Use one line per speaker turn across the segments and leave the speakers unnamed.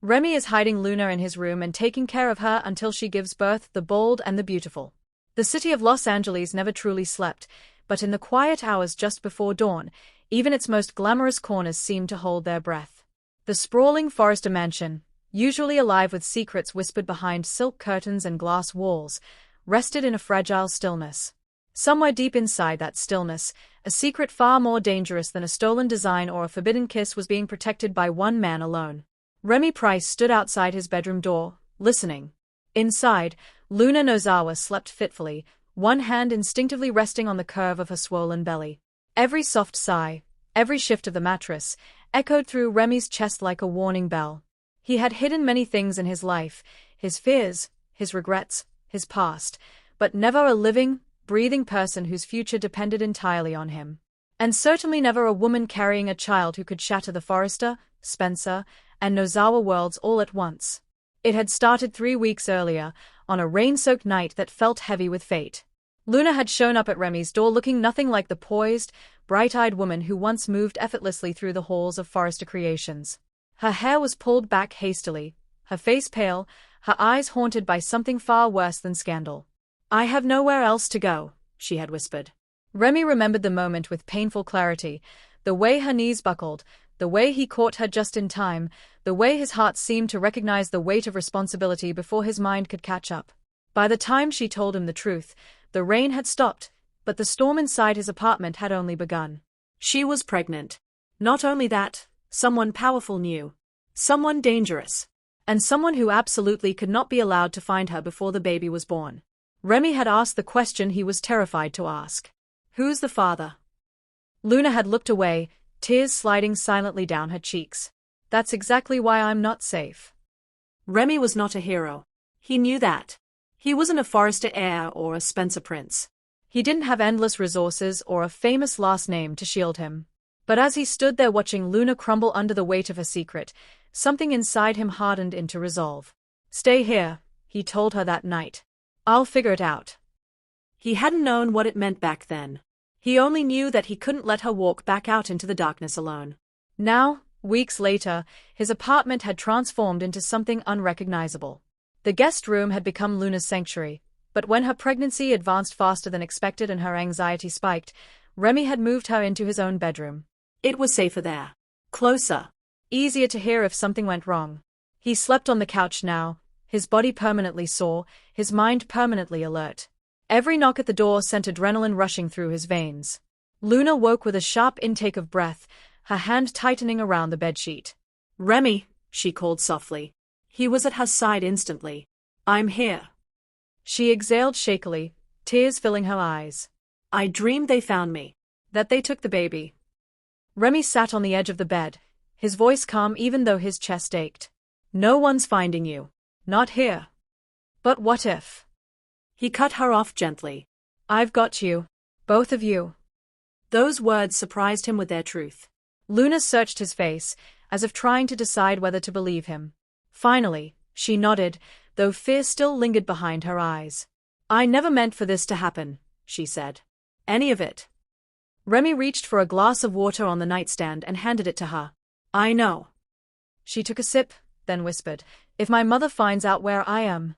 Remy is hiding Luna in his room and taking care of her until she gives birth, the bold and the beautiful. The city of Los Angeles never truly slept, but in the quiet hours just before dawn, even its most glamorous corners seemed to hold their breath. The sprawling Forrester mansion, usually alive with secrets whispered behind silk curtains and glass walls, rested in a fragile stillness. Somewhere deep inside that stillness, a secret far more dangerous than a stolen design or a forbidden kiss was being protected by one man alone. Remy Price stood outside his bedroom door, listening. Inside, Luna Nozawa slept fitfully, one hand instinctively resting on the curve of her swollen belly. Every soft sigh, every shift of the mattress, echoed through Remy's chest like a warning bell. He had hidden many things in his life, his fears, his regrets, his past, but never a living, breathing person whose future depended entirely on him. And certainly never a woman carrying a child who could shatter the Forrester, Spencer, and Nozawa worlds all at once. It had started 3 weeks earlier, on a rain-soaked night that felt heavy with fate. Luna had shown up at Remy's door looking nothing like the poised, bright-eyed woman who once moved effortlessly through the halls of Forrester Creations. Her hair was pulled back hastily, her face pale, her eyes haunted by something far worse than scandal. "I have nowhere else to go," she had whispered. Remy remembered the moment with painful clarity, the way her knees buckled, the way he caught her just in time, the way his heart seemed to recognize the weight of responsibility before his mind could catch up. By the time she told him the truth, the rain had stopped, but the storm inside his apartment had only begun. She was pregnant. Not only that, someone powerful knew. Someone dangerous. And someone who absolutely could not be allowed to find her before the baby was born. Remy had asked the question he was terrified to ask. Who's the father? Luna had looked away, tears sliding silently down her cheeks. That's exactly why I'm not safe. Remy was not a hero. He knew that. He wasn't a Forrester heir or a Spencer prince. He didn't have endless resources or a famous last name to shield him. But as he stood there watching Luna crumble under the weight of her secret, something inside him hardened into resolve. Stay here, he told her that night. I'll figure it out. He hadn't known what it meant back then. He only knew that he couldn't let her walk back out into the darkness alone. Now, weeks later, his apartment had transformed into something unrecognizable. The guest room had become Luna's sanctuary, but when her pregnancy advanced faster than expected and her anxiety spiked, Remy had moved her into his own bedroom. It was safer there. Closer. Easier to hear if something went wrong. He slept on the couch now, his body permanently sore, his mind permanently alert. Every knock at the door sent adrenaline rushing through his veins. Luna woke with a sharp intake of breath, her hand tightening around the bedsheet. Remy, she called softly. He was at her side instantly. I'm here. She exhaled shakily, tears filling her eyes. I dreamed they found me. That they took the baby. Remy sat on the edge of the bed, his voice calm even though his chest ached. No one's finding you. Not here. But what if? He cut her off gently. I've got you. Both of you. Those words surprised him with their truth. Luna searched his face, as if trying to decide whether to believe him. Finally, she nodded, though fear still lingered behind her eyes. I never meant for this to happen, she said. Any of it. Remy reached for a glass of water on the nightstand and handed it to her. I know. She took a sip, then whispered, if my mother finds out where I am.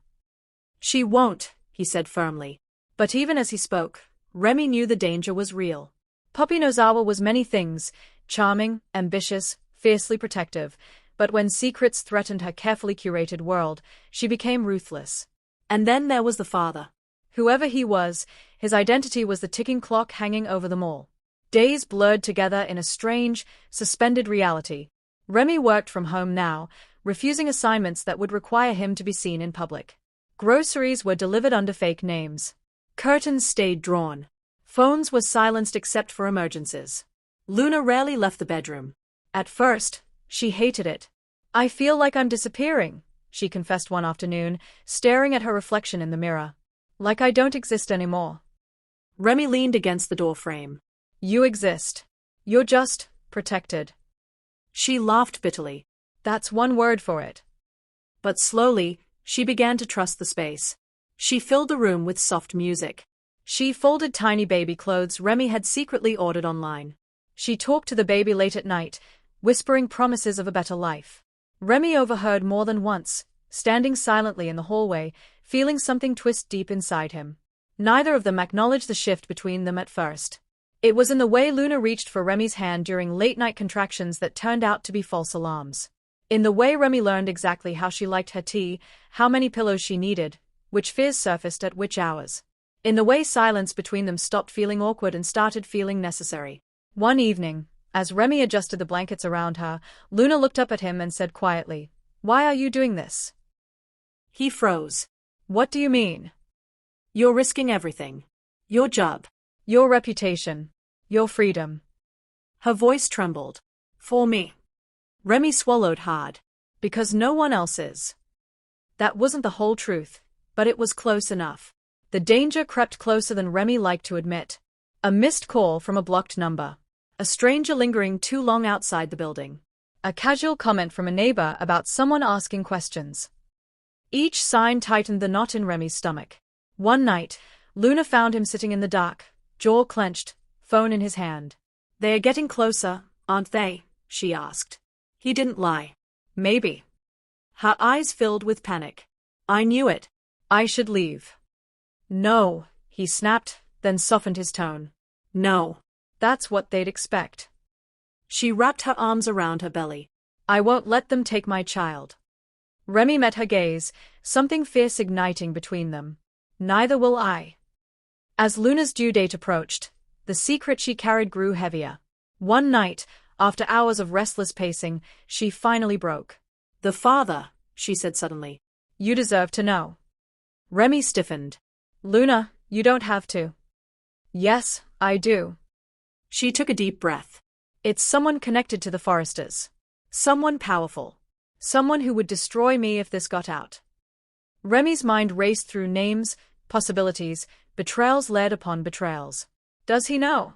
She won't, he said firmly. But even as he spoke, Remy knew the danger was real. Puppy Nozawa was many things, charming, ambitious, fiercely protective, but when secrets threatened her carefully curated world, she became ruthless. And then there was the father. Whoever he was, his identity was the ticking clock hanging over them all. Days blurred together in a strange, suspended reality. Remy worked from home now, refusing assignments that would require him to be seen in public. Groceries were delivered under fake names. Curtains stayed drawn. Phones were silenced except for emergencies. Luna rarely left the bedroom. At first, she hated it. I feel like I'm disappearing, she confessed one afternoon, staring at her reflection in the mirror. Like I don't exist anymore. Remy leaned against the doorframe. You exist. You're just protected. She laughed bitterly. That's one word for it. But slowly, she began to trust the space. She filled the room with soft music. She folded tiny baby clothes Remy had secretly ordered online. She talked to the baby late at night, whispering promises of a better life. Remy overheard more than once, standing silently in the hallway, feeling something twist deep inside him. Neither of them acknowledged the shift between them at first. It was in the way Luna reached for Remy's hand during late-night contractions that turned out to be false alarms. In the way Remy learned exactly how she liked her tea, how many pillows she needed, which fears surfaced at which hours. In the way silence between them stopped feeling awkward and started feeling necessary. One evening, as Remy adjusted the blankets around her, Luna looked up at him and said quietly, "Why are you doing this?"
He froze.
"What do you mean?"
"You're risking everything. Your job.
"Your reputation. Your freedom."
Her voice trembled. "For me." Remy swallowed hard.
"Because no one else is." That wasn't the whole truth, but it was close enough. The danger crept closer than Remy liked to admit. A missed call from a blocked number. A stranger lingering too long outside the building. A casual comment from a neighbor about someone asking questions. Each sign tightened the knot in Remy's stomach. One night, Luna found him sitting in the dark, jaw clenched, phone in his hand.
"They are getting closer, aren't they?" she asked. He didn't lie.
"Maybe."
Her eyes filled with panic. "I knew it."
"I should leave." "No," he snapped, then softened his tone.
"No."
That's what they'd expect.
She wrapped her arms around her belly.
"I won't let them take my child." Remy met her gaze, something fierce igniting between them. "Neither will I." As Luna's due date approached, the secret she carried grew heavier. One night, after hours of restless pacing, she finally broke.
"The father," she said suddenly.
"You deserve to know." Remy stiffened. "Luna, you don't have to." "Yes, I do."
She took a deep breath.
"It's someone connected to the Foresters.
Someone powerful.
Someone who would destroy me if this got out." Remy's mind raced through names, possibilities, betrayals led upon betrayals. "Does he know?"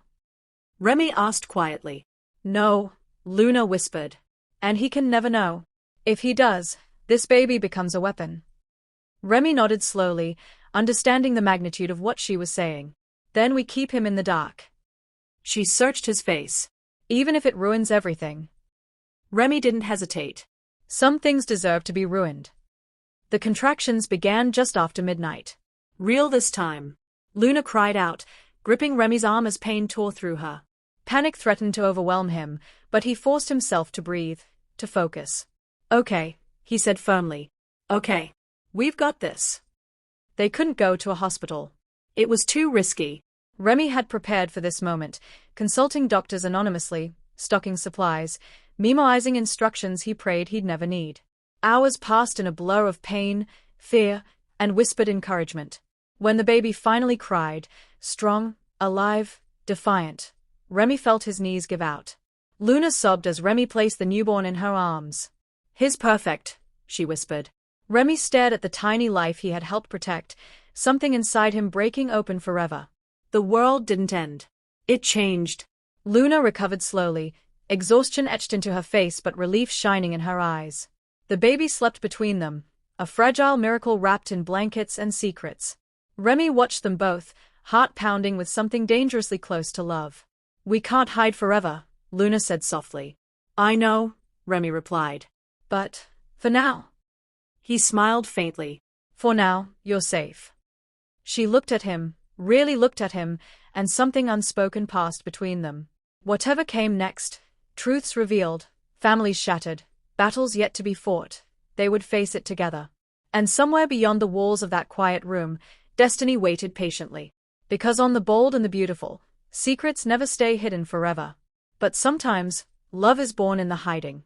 Remy asked quietly.
"No," Luna whispered. "And he can never know. If he does, this baby becomes a weapon." Remy nodded slowly, understanding the magnitude of what she was saying. "Then we keep him in the dark."
She searched his face.
"Even if it ruins everything."
Remy didn't hesitate.
"Some things deserve to be ruined." The contractions began just after midnight.
"Real this time," Luna cried out, gripping Remy's arm as pain tore through her.
Panic threatened to overwhelm him, but he forced himself to breathe, to focus.
"Okay," he said firmly. "Okay. We've got this."
They couldn't go to a hospital.
It was too risky.
Remy had prepared for this moment, consulting doctors anonymously, stocking supplies, memoizing instructions he prayed he'd never need. Hours passed in a blur of pain, fear, and whispered encouragement. When the baby finally cried, strong, alive, defiant, Remy felt his knees give out. Luna sobbed as Remy placed the newborn in her arms. "He's perfect," she whispered. Remy stared at the tiny life he had helped protect, something inside him breaking open forever.
The world didn't end. It changed.
Luna recovered slowly, exhaustion etched into her face but relief shining in her eyes. The baby slept between them, a fragile miracle wrapped in blankets and secrets. Remy watched them both, heart pounding with something dangerously close to love. "We can't hide forever," Luna said softly.
"I know," Remy replied.
"But, for now."
He smiled faintly.
"For now, you're safe." She looked at him, really looked at him, and something unspoken passed between them. Whatever came next, truths revealed, families shattered, battles yet to be fought, they would face it together. And somewhere beyond the walls of that quiet room, destiny waited patiently. Because on the bold and the beautiful, secrets never stay hidden forever. But sometimes, love is born in the hiding.